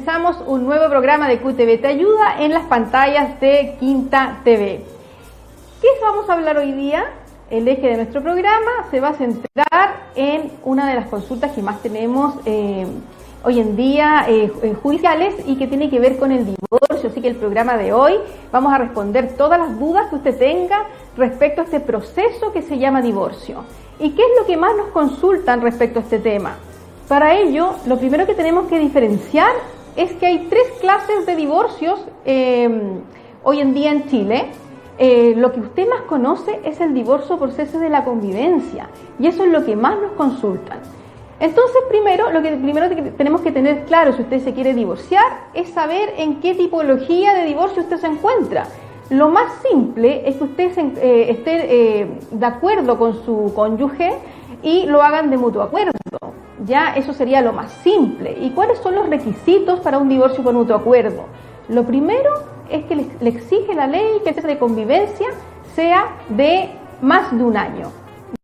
comenzamos un nuevo programa de QTV Te Ayuda en las pantallas de Quinta TV. ¿Qué vamos a hablar hoy día? El eje de nuestro programa se va a centrar en una de las consultas que más tenemos hoy en día judiciales y que tiene que ver con el divorcio. Así que el programa de hoy vamos a responder todas las dudas que usted tenga respecto a este proceso que se llama divorcio. ¿Y qué es lo que más nos consultan respecto a este tema? Para ello, lo primero que tenemos que diferenciar es que hay tres clases de divorcios hoy en día en Chile. Lo que usted más conoce es el divorcio por cese de la convivencia, y eso es lo que más nos consultan. Entonces, lo que primero tenemos que tener claro si usted se quiere divorciar es saber en qué tipología de divorcio usted se encuentra. Lo más simple es que usted esté de acuerdo con su cónyuge y lo hagan de mutuo acuerdo. Ya eso sería lo más simple. ¿Y cuáles son los requisitos para un divorcio por mutuo acuerdo? Lo primero es que le exige la ley que el cese de convivencia sea de más de un año.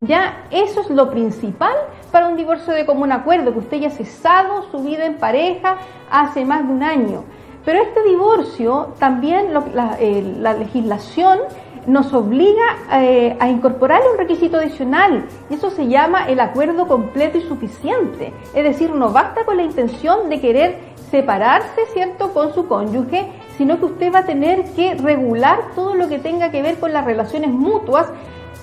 Ya eso es lo principal para un divorcio de común acuerdo, que usted haya cesado su vida en pareja hace más de un año. Pero este divorcio también la legislación nos obliga a incorporar un requisito adicional, y eso se llama el acuerdo completo y suficiente. Es decir, no basta con la intención de querer separarse, ¿cierto?, con su cónyuge, sino que usted va a tener que regular todo lo que tenga que ver con las relaciones mutuas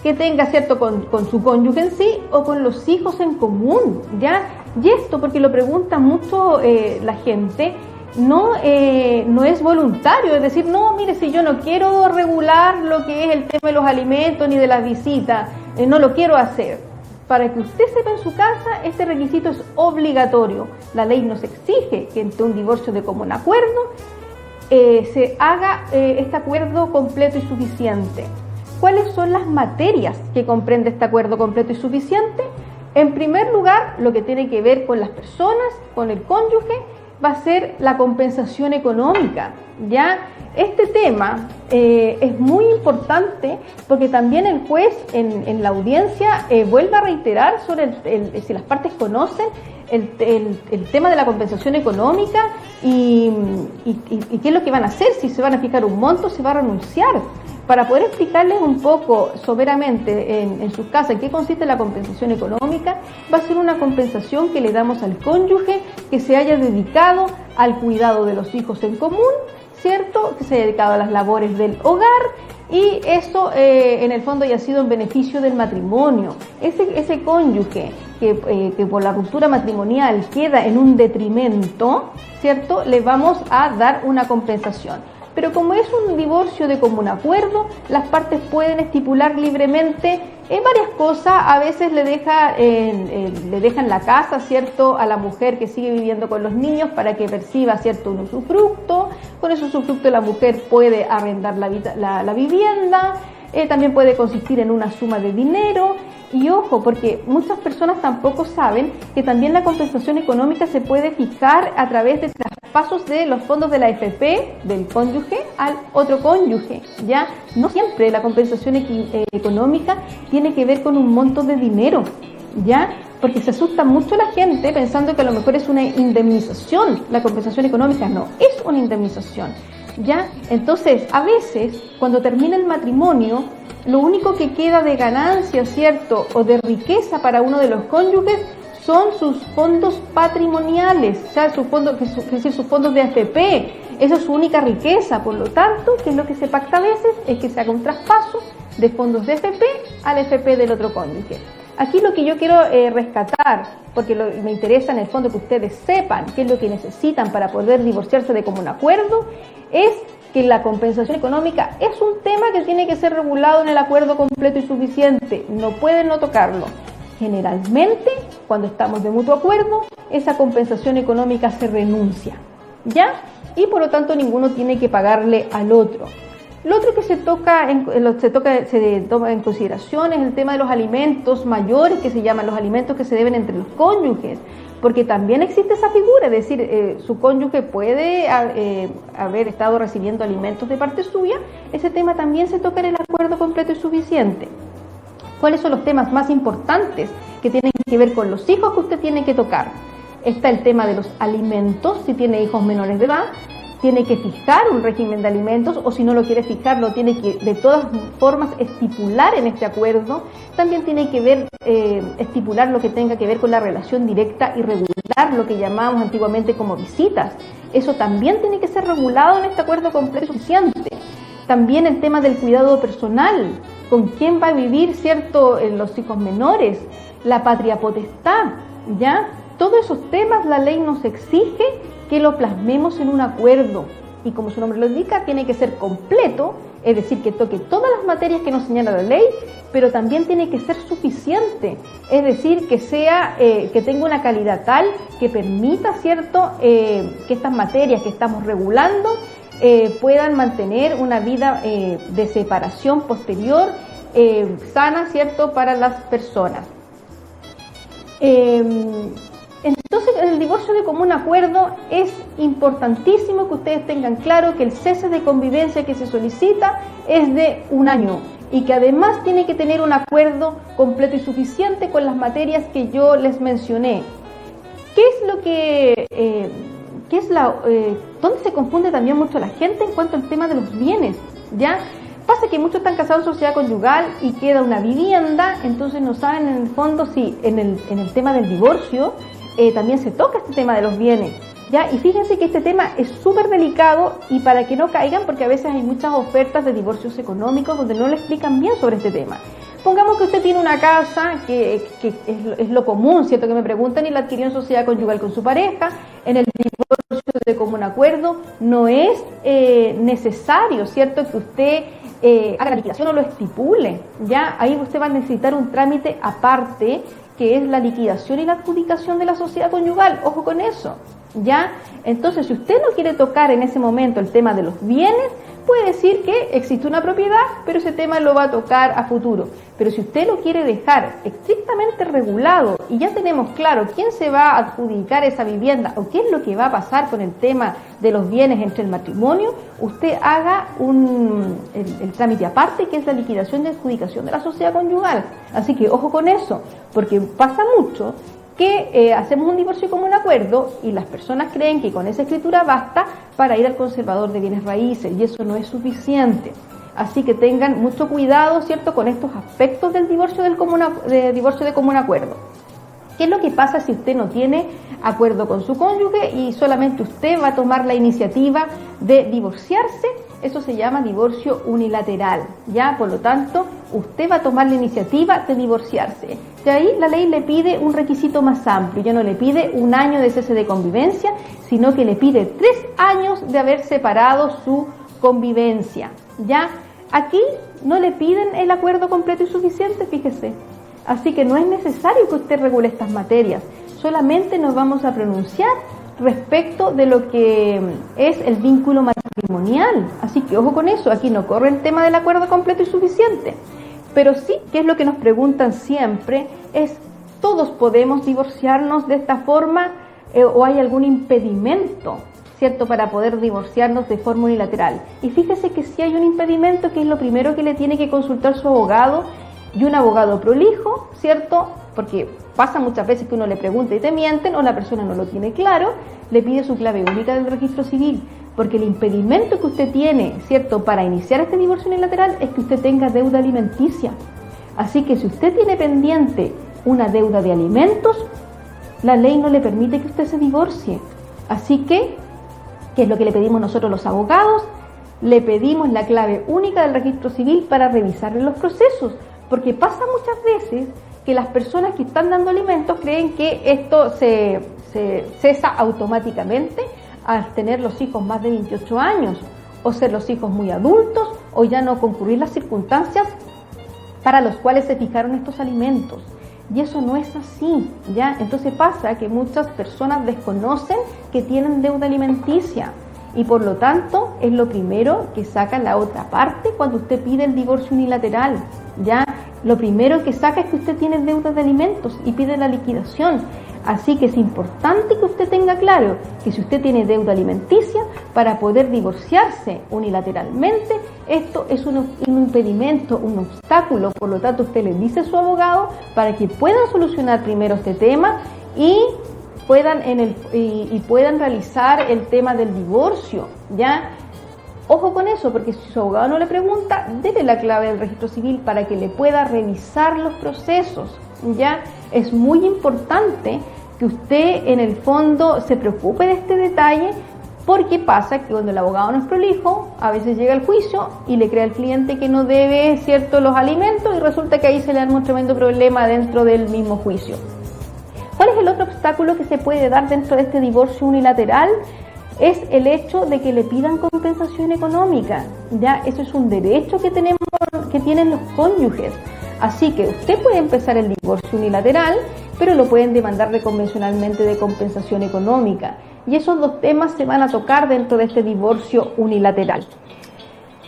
que tenga, ¿cierto?, con su cónyuge en sí o con los hijos en común, ¿ya? Y esto, porque lo pregunta mucho la gente, no es voluntario, es decir, no, mire, si yo no quiero regular lo que es el tema de los alimentos ni de las visitas, no lo quiero hacer. Para que usted sepa en su casa, este requisito es obligatorio. La ley nos exige que entre un divorcio de común acuerdo se haga este acuerdo completo y suficiente. ¿Cuáles son las materias que comprende este acuerdo completo y suficiente? En primer lugar, lo que tiene que ver con las personas, con el cónyuge, va a ser la compensación económica. Ya este tema es muy importante porque también el juez en la audiencia vuelve a reiterar sobre si las partes conocen el tema de la compensación económica y qué es lo que van a hacer, si se van a fijar un monto, si va a renunciar. Para poder explicarles un poco soberamente en sus casas en qué consiste la compensación económica, va a ser una compensación que le damos al cónyuge que se haya dedicado al cuidado de los hijos en común, ¿cierto?, que se haya dedicado a las labores del hogar, y eso en el fondo haya sido en beneficio del matrimonio. Ese cónyuge que por la ruptura matrimonial queda en un detrimento, ¿cierto?, le vamos a dar una compensación. Pero como es un divorcio de común acuerdo, las partes pueden estipular libremente en varias cosas. A veces le dejan la casa, ¿cierto?, a la mujer que sigue viviendo con los niños para que perciba, ¿cierto?, un usufructo. Con ese usufructo la mujer puede arrendar la vivienda, también puede consistir en una suma de dinero. Y ojo, porque muchas personas tampoco saben que también la compensación económica se puede fijar a través de traspasos de los fondos de la AFP del cónyuge al otro cónyuge, ¿ya? No siempre la compensación económica tiene que ver con un monto de dinero, ¿ya? Porque se asusta mucho la gente pensando que a lo mejor es una indemnización. La compensación económica no, es una indemnización, ¿ya? Entonces, a veces, cuando termina el matrimonio, lo único que queda de ganancia, ¿cierto?, o de riqueza para uno de los cónyuges son sus fondos patrimoniales, o sea, sus fondos de AFP. Esa es su única riqueza. Por lo tanto, ¿qué es lo que se pacta a veces? Es que se haga un traspaso de fondos de AFP al AFP del otro cónyuge. Aquí lo que yo quiero rescatar, porque me interesa en el fondo que ustedes sepan qué es lo que necesitan para poder divorciarse de común acuerdo, es que la compensación económica es un tema que tiene que ser regulado en el acuerdo completo y suficiente. No pueden no tocarlo. Generalmente, cuando estamos de mutuo acuerdo, esa compensación económica se renuncia, ¿ya? Y por lo tanto ninguno tiene que pagarle al otro. Lo otro que se toma en consideración es el tema de los alimentos mayores, que se llaman los alimentos que se deben entre los cónyuges, porque también existe esa figura, es decir, su cónyuge puede haber estado recibiendo alimentos de parte suya. Ese tema también se toca en el acuerdo completo y suficiente. ¿Cuáles son los temas más importantes que tienen que ver con los hijos que usted tiene que tocar? Está el tema de los alimentos, si tiene hijos menores de edad, tiene que fijar un régimen de alimentos, o si no lo quiere fijar, lo tiene que de todas formas estipular en este acuerdo. También tiene que ver, estipular lo que tenga que ver con la relación directa y regular, lo que llamábamos antiguamente como visitas. Eso también tiene que ser regulado en este acuerdo completo y suficiente. También el tema del cuidado personal, con quién va a vivir, ¿cierto?, los hijos menores, la patria potestad, ¿ya? Todos esos temas la ley nos exige que lo plasmemos en un acuerdo, y como su nombre lo indica, tiene que ser completo, es decir, que toque todas las materias que nos señala la ley, pero también tiene que ser suficiente, es decir, que sea, que tenga una calidad tal que permita, ¿cierto?, que estas materias que estamos regulando puedan mantener una vida de separación posterior sana, ¿cierto?, para las personas. Entonces, en el divorcio de común acuerdo es importantísimo que ustedes tengan claro que el cese de convivencia que se solicita es de 1 año y que además tiene que tener un acuerdo completo y suficiente con las materias que yo les mencioné. ¿Qué es lo que, dónde se confunde también mucho la gente en cuanto al tema de los bienes? ¿Ya? Pasa que muchos están casados en sociedad conyugal y queda una vivienda, entonces no saben en el fondo si en el tema del divorcio también se toca este tema de los bienes, ¿ya? Y fíjense que este tema es súper delicado, y para que no caigan, porque a veces hay muchas ofertas de divorcios económicos donde no le explican bien sobre este tema. Pongamos que usted tiene una casa que es lo común, ¿cierto?, que me preguntan, y la adquirió en sociedad conyugal con su pareja. En el divorcio de común acuerdo no es necesario, ¿cierto?, que usted haga la liquidación o lo estipule, ¿ya? Ahí usted va a necesitar un trámite aparte, que es la liquidación y la adjudicación de la sociedad conyugal. Ojo con eso, ¿ya? Entonces, si usted no quiere tocar en ese momento el tema de los bienes, puede decir que existe una propiedad, pero ese tema lo va a tocar a futuro. Pero si usted lo quiere dejar estrictamente regulado y ya tenemos claro quién se va a adjudicar esa vivienda o qué es lo que va a pasar con el tema de los bienes entre el matrimonio, usted haga el trámite aparte, que es la liquidación y adjudicación de la sociedad conyugal. Así que ojo con eso, porque pasa mucho que hacemos un divorcio como un acuerdo y las personas creen que con esa escritura basta para ir al conservador de bienes raíces, y eso no es suficiente. Así que tengan mucho cuidado, ¿cierto?, con estos aspectos del divorcio divorcio de común acuerdo. ¿Qué es lo que pasa si usted no tiene acuerdo con su cónyuge y solamente usted va a tomar la iniciativa de divorciarse? Eso se llama divorcio unilateral, ¿ya? Por lo tanto, usted va a tomar la iniciativa de divorciarse. De ahí la ley le pide un requisito más amplio, ya no le pide 1 año de cese de convivencia, sino que le pide 3 años de haber separado su convivencia, ¿ya? Aquí no le piden el acuerdo completo y suficiente, fíjese. Así que no es necesario que usted regule estas materias, solamente nos vamos a pronunciar respecto de lo que es el vínculo matrimonial. Así que ojo con eso, aquí no corre el tema del acuerdo completo y suficiente. Pero sí, que es lo que nos preguntan siempre, es ¿todos podemos divorciarnos de esta forma o hay algún impedimento, ¿cierto?, para poder divorciarnos de forma unilateral? Y fíjese que si hay un impedimento, que es lo primero que le tiene que consultar su abogado, y un abogado prolijo, ¿cierto?, porque pasa muchas veces que uno le pregunta y te mienten, o la persona no lo tiene claro, le pide su clave única del registro civil, porque el impedimento que usted tiene, ¿cierto?, para iniciar este divorcio unilateral es que usted tenga deuda alimenticia. Así que si usted tiene pendiente una deuda de alimentos, la ley no le permite que usted se divorcie. Así que, ¿qué es lo que le pedimos nosotros los abogados? Le pedimos la clave única del registro civil para revisarle los procesos, porque pasa muchas veces que las personas que están dando alimentos creen que esto se cesa automáticamente al tener los hijos más de 28 años, o ser los hijos muy adultos, o ya no concurrir las circunstancias para los cuales se fijaron estos alimentos. Y eso no es así, ¿ya? Entonces pasa que muchas personas desconocen que tienen deuda alimenticia, y por lo tanto es lo primero que saca la otra parte cuando usted pide el divorcio unilateral, ¿ya? Lo primero que saca es que usted tiene deuda de alimentos y pide la liquidación. Así que es importante que usted tenga claro que si usted tiene deuda alimenticia, para poder divorciarse unilateralmente, esto es un impedimento, un obstáculo. Por lo tanto, usted le dice a su abogado para que puedan solucionar primero este tema y puedan puedan realizar el tema del divorcio, ¿ya? Ojo con eso, porque si su abogado no le pregunta, dele la clave del registro civil para que le pueda revisar los procesos, ¿ya? Es muy importante que usted en el fondo se preocupe de este detalle, porque pasa que cuando el abogado no es prolijo, a veces llega al juicio y le cree al cliente que no debe, ¿cierto?, los alimentos, y resulta que ahí se le arma un tremendo problema dentro del mismo juicio. ¿Cuál es el otro obstáculo que se puede dar dentro de este divorcio unilateral? Es el hecho de que le pidan compensación económica. Ya, eso es un derecho que tienen los cónyuges. Así que usted puede empezar el divorcio unilateral, pero lo pueden demandar convencionalmente de compensación económica. Y esos dos temas se van a tocar dentro de este divorcio unilateral.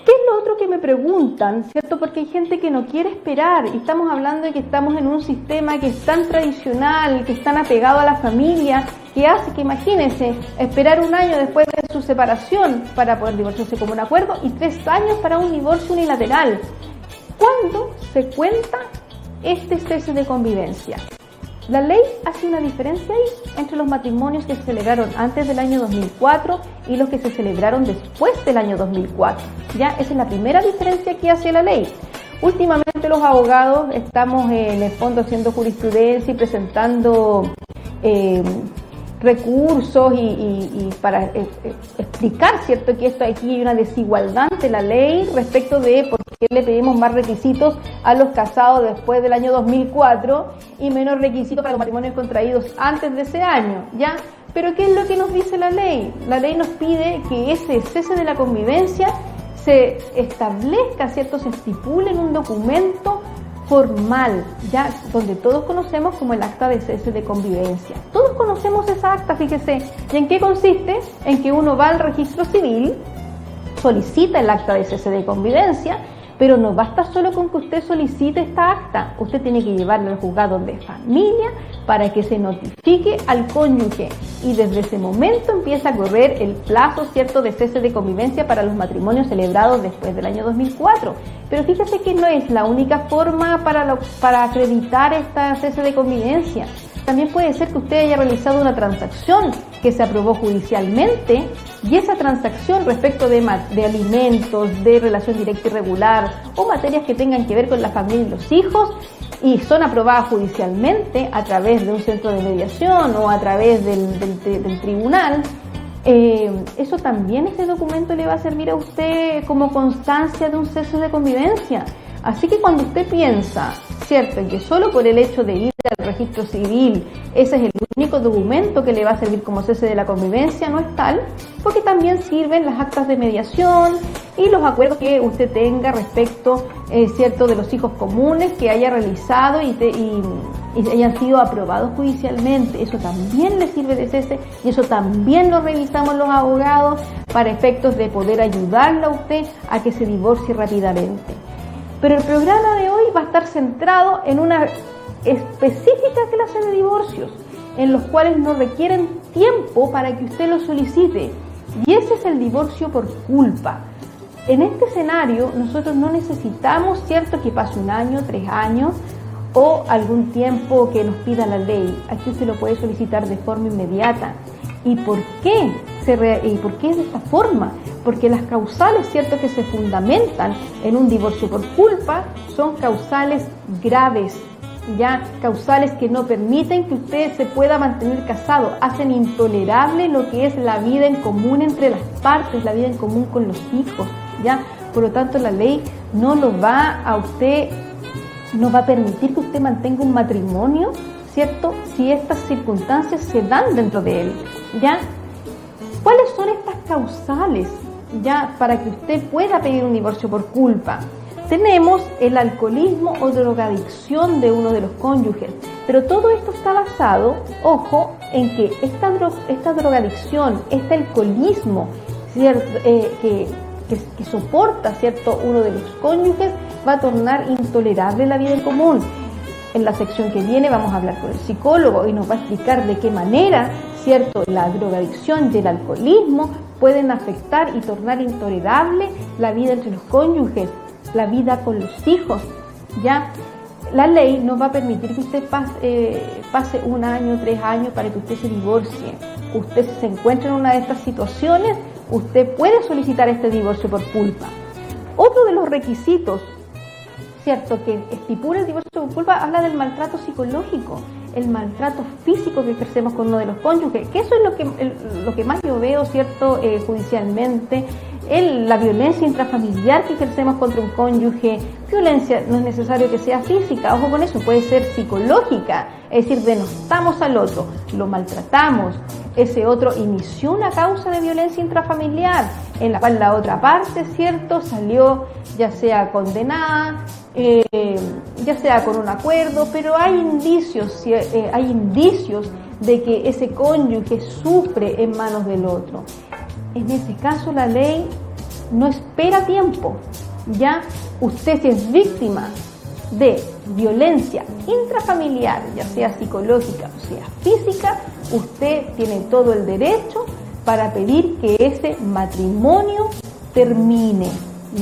¿Qué es lo otro que me preguntan, cierto? Porque hay gente que no quiere esperar, y estamos hablando de que estamos en un sistema que es tan tradicional, que es tan apegado a la familia, que hace que, imagínense, esperar un año después de su separación para poder divorciarse como un acuerdo y 3 años para un divorcio unilateral. ¿Cuándo se cuenta este cese de convivencia? La ley hace una diferencia ahí entre los matrimonios que se celebraron antes del año 2004 y los que se celebraron después del año 2004. Ya, esa es la primera diferencia que hace la ley. Últimamente los abogados estamos en el fondo haciendo jurisprudencia y presentando recursos y para explicar, ¿cierto?, que aquí hay una desigualdad ante la ley respecto de por qué le pedimos más requisitos a los casados después del año 2004 y menos requisitos para los matrimonios contraídos antes de ese año, ¿ya? Pero ¿qué es lo que nos dice la ley? La ley nos pide que ese cese de la convivencia se establezca, ¿cierto?, se estipule en un documento formal, ya, donde todos conocemos como el acta de cese de convivencia. Todos conocemos esa acta, fíjese. ¿Y en qué consiste? En que uno va al registro civil, solicita el acta de cese de convivencia, pero no basta solo con que usted solicite esta acta, usted tiene que llevarla al juzgado de familia para que se notifique al cónyuge, y desde ese momento empieza a correr el plazo, ¿cierto?, de cese de convivencia para los matrimonios celebrados después del año 2004. Pero fíjese que no es la única forma para acreditar esta cese de convivencia. También puede ser que usted haya realizado una transacción que se aprobó judicialmente, y esa transacción respecto de alimentos, de relación directa y regular, o materias que tengan que ver con la familia y los hijos, y son aprobadas judicialmente a través de un centro de mediación o a través del tribunal, eso también, ese documento le va a servir a usted como constancia de un cese de convivencia. Así que cuando usted piensa, ¿cierto?, en que solo por el hecho de ir al registro civil ese es el único documento que le va a servir como cese de la convivencia, no es tal, porque también sirven las actas de mediación y los acuerdos que usted tenga respecto, ¿cierto?, de los hijos comunes que haya realizado y hayan sido aprobados judicialmente. Eso también le sirve de cese, y eso también lo revisamos los abogados para efectos de poder ayudarle a usted a que se divorcie rápidamente. Pero el programa de hoy va a estar centrado en una específica clase de divorcios, en los cuales no requieren tiempo para que usted lo solicite, y ese es el divorcio por culpa. En este escenario nosotros no necesitamos, ¿cierto?, que pase 1 año, 3 años o algún tiempo que nos pida la ley. Aquí se lo puede solicitar de forma inmediata. ¿Y por qué? ¿Por qué es de esta forma? Porque las causales, ¿cierto?, que se fundamentan en un divorcio por culpa son causales graves, ya, causales que no permiten que usted se pueda mantener casado, hacen intolerable lo que es la vida en común entre las partes, la vida en común con los hijos, ya. Por lo tanto, la ley no va a permitir que usted mantenga un matrimonio, ¿cierto?, si estas circunstancias se dan dentro de él, ¿ya? ¿Cuáles son estas causales, ya, para que usted pueda pedir un divorcio por culpa? Tenemos el alcoholismo o drogadicción de uno de los cónyuges, pero todo esto está basado, ojo, en que esta drogadicción, este alcoholismo, ¿cierto?, que soporta, ¿cierto?, uno de los cónyuges, va a tornar intolerable la vida en común. En la sección que viene vamos a hablar con el psicólogo y nos va a explicar de qué manera, ¿cierto?, la drogadicción y el alcoholismo pueden afectar y tornar intolerable la vida entre los cónyuges, la vida con los hijos, ¿ya? la ley no va a permitir que usted pase 1 año, 3 años para que usted se divorcie. Usted, si se encuentra en una de estas situaciones, usted puede solicitar este divorcio por culpa. Otro de los requisitos, ¿cierto?, que estipula el divorcio por culpa, habla del maltrato psicológico, el maltrato físico que ejercemos con uno de los cónyuges, que eso es lo que más yo veo, ¿cierto?, judicialmente, la violencia intrafamiliar que ejercemos contra un cónyuge. Violencia no es necesario que sea física, ojo con eso, puede ser psicológica, es decir, denostamos al otro, lo maltratamos, ese otro inició una causa de violencia intrafamiliar en la cual la otra parte, ¿cierto?, salió ya sea condenada, ya sea con un acuerdo, pero hay indicios de que ese cónyuge sufre en manos del otro. En ese caso la ley no espera tiempo. Ya usted, si es víctima de violencia intrafamiliar, ya sea psicológica o sea física, usted tiene todo el derecho para pedir que ese matrimonio termine.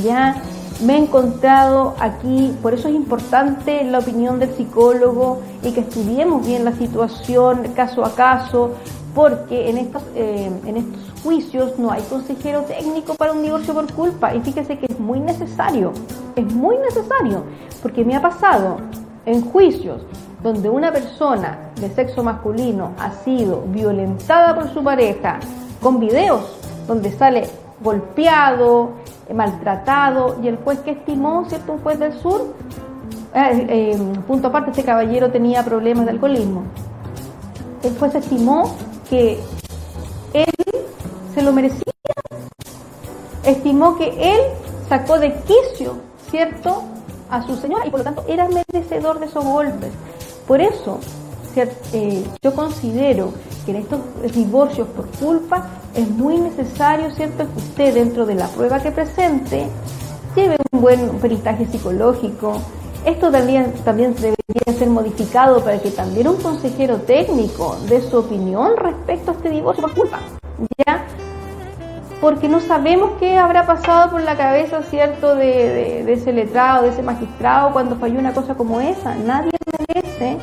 Ya me he encontrado aquí, por eso es importante la opinión del psicólogo y que estudiemos bien la situación caso a caso, porque en estos juicios no hay consejero técnico para un divorcio por culpa, y fíjese que es muy necesario, porque me ha pasado en juicios donde una persona de sexo masculino ha sido violentada por su pareja, con videos donde sale golpeado, maltratado, y el juez que estimó, ¿cierto?, un juez del sur, punto aparte, este caballero tenía problemas de alcoholismo. El juez estimó que él se lo merecía, estimó que él sacó de quicio, ¿cierto?, a su señora, y por lo tanto era merecedor de esos golpes. Por eso, yo considero que en estos divorcios por culpa es muy necesario, ¿cierto?, que usted, dentro de la prueba que presente, lleve un buen peritaje psicológico. Esto también debería ser modificado para que también un consejero técnico dé su opinión respecto a este divorcio por culpa, ¿ya? Porque no sabemos qué habrá pasado por la cabeza, ¿cierto?, de ese letrado, de ese magistrado, cuando falló una cosa como esa. Nadie merece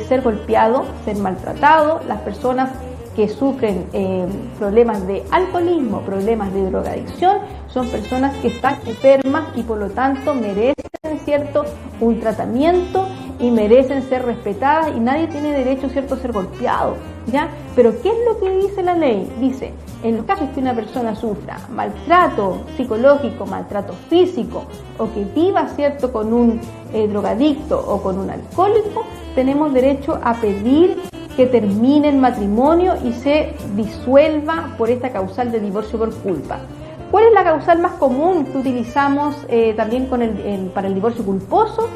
ser golpeado, ser maltratado. Las personas que sufren problemas de alcoholismo, problemas de drogadicción, son personas que están enfermas y por lo tanto merecen, ¿cierto?, un tratamiento y merecen ser respetadas, y nadie tiene derecho, ¿cierto?, a ser golpeado, ¿ya? Pero ¿qué es lo que dice la ley? Dice, en los casos que una persona sufra maltrato psicológico, maltrato físico, o que viva, ¿cierto?, con un drogadicto o con un alcohólico, tenemos derecho a pedir que termine el matrimonio y se disuelva por esta causal de divorcio por culpa. ¿Cuál es la causal más común que utilizamos también para el divorcio culposo?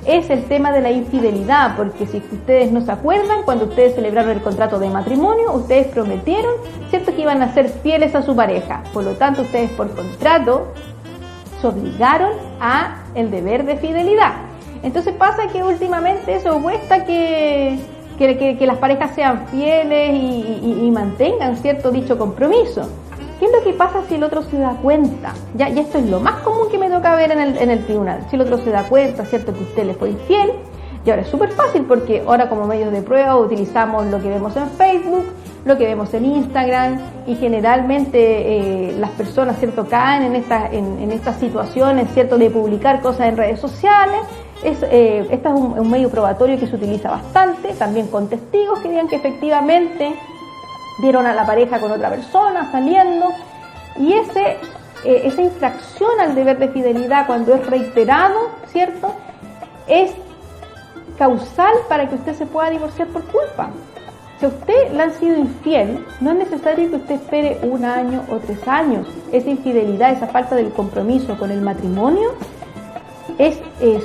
Es el tema de la infidelidad, porque si ustedes no se acuerdan, cuando ustedes celebraron el contrato de matrimonio, ustedes prometieron, ¿cierto?, que iban a ser fieles a su pareja. Por lo tanto, ustedes por contrato se obligaron a el deber de fidelidad. Entonces pasa que últimamente eso cuesta que las parejas sean fieles y mantengan, ¿cierto?, dicho compromiso. ¿Qué es lo que pasa si el otro se da cuenta? Ya esto es lo más común que me toca ver en el tribunal. Si el otro se da cuenta, ¿cierto?, que usted le fue infiel, y ahora es súper fácil porque ahora como medios de prueba utilizamos lo que vemos en Facebook, lo que vemos en Instagram, y generalmente las personas, ¿cierto?, caen en estas situaciones, ¿cierto?, de publicar cosas en redes sociales. Este es un medio probatorio que se utiliza bastante, también con testigos que digan que efectivamente vieron a la pareja con otra persona saliendo, y esa infracción al deber de fidelidad, cuando es reiterado, ¿cierto?, es causal para que usted se pueda divorciar por culpa. Si a usted le han sido infiel, no es necesario que usted espere 1 año o 3 años. Esa infidelidad, esa falta del compromiso con el matrimonio es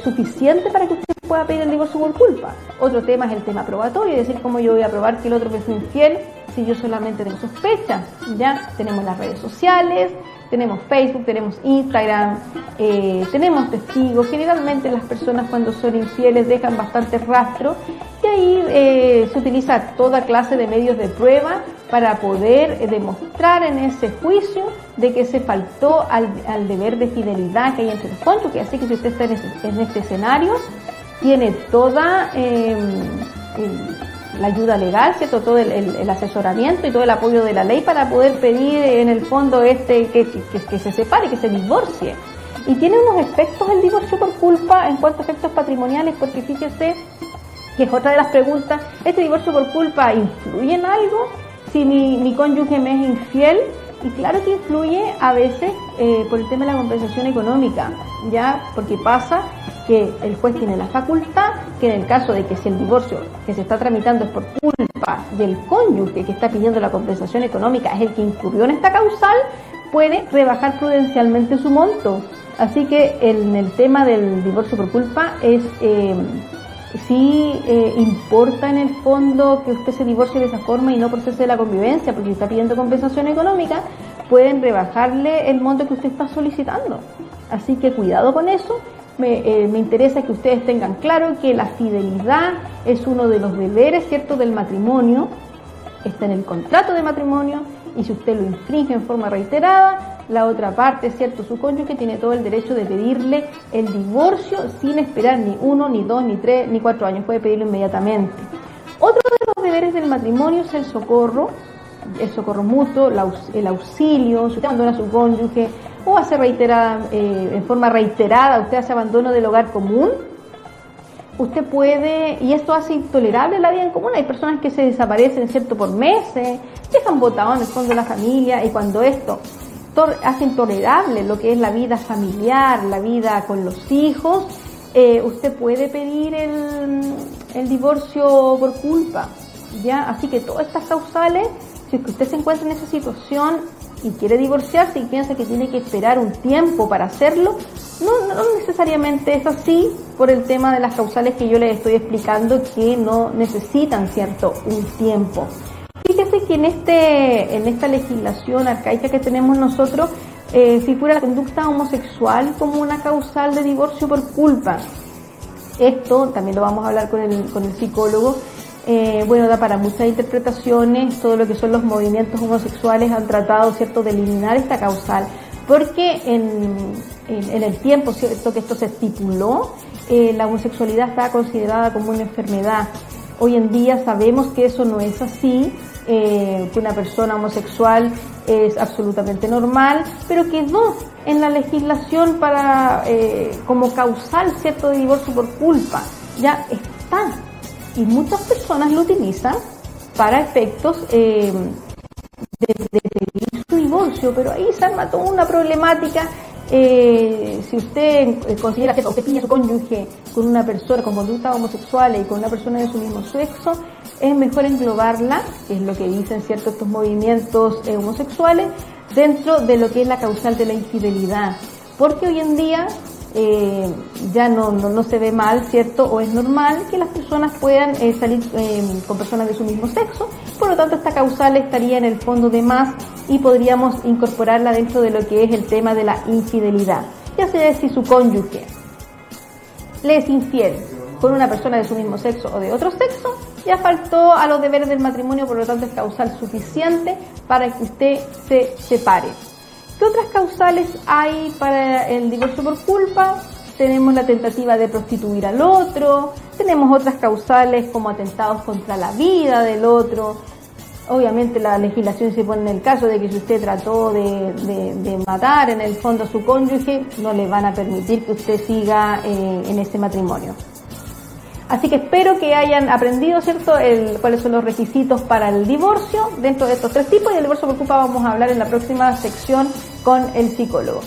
suficiente para que usted pueda pedir el divorcio por culpa. Otro tema es el tema probatorio, es decir, cómo yo voy a probar que el otro me fue infiel si yo solamente tengo sospechas. Ya tenemos las redes sociales, tenemos Facebook, tenemos Instagram, tenemos testigos. Generalmente las personas, cuando son infieles, dejan bastante rastro, y ahí se utiliza toda clase de medios de prueba para poder demostrar en ese juicio de que se faltó al deber de fidelidad que hay entre los cónyuges. Así que si usted está en este escenario, tiene toda la ayuda legal, ¿cierto? Todo el asesoramiento y todo el apoyo de la ley para poder pedir en el fondo que se separe, que se divorcie. Y tiene unos efectos el divorcio por culpa en cuanto a efectos patrimoniales, porque fíjese que es otra de las preguntas, ¿este divorcio por culpa influye en algo? Si mi cónyuge me es infiel, y claro que influye a veces por el tema de la compensación económica, ya, porque pasa que el juez tiene la facultad que en el caso de que si el divorcio que se está tramitando es por culpa del cónyuge que está pidiendo la compensación económica es el que incurrió en esta causal, puede rebajar prudencialmente su monto. Así que en el tema del divorcio por culpa es sí importa en el fondo que usted se divorcie de esa forma y no por cese de la convivencia, porque si está pidiendo compensación económica pueden rebajarle el monto que usted está solicitando. Así que cuidado con eso. Me interesa que ustedes tengan claro que la fidelidad es uno de los deberes, ¿cierto?, del matrimonio, está en el contrato de matrimonio, y si usted lo infringe en forma reiterada, la otra parte, ¿cierto?, su cónyuge tiene todo el derecho de pedirle el divorcio sin esperar ni 1, ni 2, ni 3, ni 4 años, puede pedirlo inmediatamente. Otro de los deberes del matrimonio es el socorro mutuo, el auxilio. Si usted abandona a su cónyuge o hace en forma reiterada, usted hace abandono del hogar común, usted puede, y esto hace intolerable la vida en común. Hay personas que se desaparecen, ¿cierto?, por meses, dejan botado en el fondo de la familia, y cuando esto hace intolerable lo que es la vida familiar, la vida con los hijos, usted puede pedir el divorcio por culpa, ¿ya? Así que todas estas causales, si es que usted se encuentra en esa situación y quiere divorciarse y piensa que tiene que esperar un tiempo para hacerlo, no necesariamente es así, por el tema de las causales que yo les estoy explicando, que no necesitan, ¿cierto?, un tiempo. Fíjese que en esta legislación arcaica que tenemos nosotros, figura la conducta homosexual como una causal de divorcio por culpa. Esto también lo vamos a hablar con el psicólogo. Da para muchas interpretaciones. Todo lo que son los movimientos homosexuales han tratado, ¿cierto?, de eliminar esta causal, porque en el tiempo, ¿cierto?, que esto se estipuló, la homosexualidad estaba considerada como una enfermedad. Hoy en día sabemos que eso no es así, que una persona homosexual es absolutamente normal, pero quedó en la legislación como causal, ¿cierto?, de divorcio por culpa. Ya está. Y muchas personas lo utilizan para efectos de pedir su divorcio, pero ahí se arma toda una problemática. Si usted considera que usted pide a su cónyuge con una persona con conducta homosexual y con una persona de su mismo sexo, es mejor englobarla, que es lo que dicen, ¿cierto?, estos movimientos homosexuales, dentro de lo que es la causal de la infidelidad, porque hoy en día ya no se ve mal, ¿cierto?, o es normal que las personas puedan salir con personas de su mismo sexo. Por lo tanto, esta causal estaría en el fondo de más y podríamos incorporarla dentro de lo que es el tema de la infidelidad. Ya sea si su cónyuge le es infiel con una persona de su mismo sexo o de otro sexo, ya faltó a los deberes del matrimonio, por lo tanto es causal suficiente para que usted se separe. ¿Qué otras causales hay para el divorcio por culpa? Tenemos la tentativa de prostituir al otro, tenemos otras causales como atentados contra la vida del otro. Obviamente la legislación se pone en el caso de que si usted trató de matar en el fondo a su cónyuge, no le van a permitir que usted siga en ese matrimonio. Así que espero que hayan aprendido, ¿cierto?, cuáles son los requisitos para el divorcio dentro de estos 3 tipos, y el divorcio por culpa vamos a hablar en la próxima sección con el psicólogo.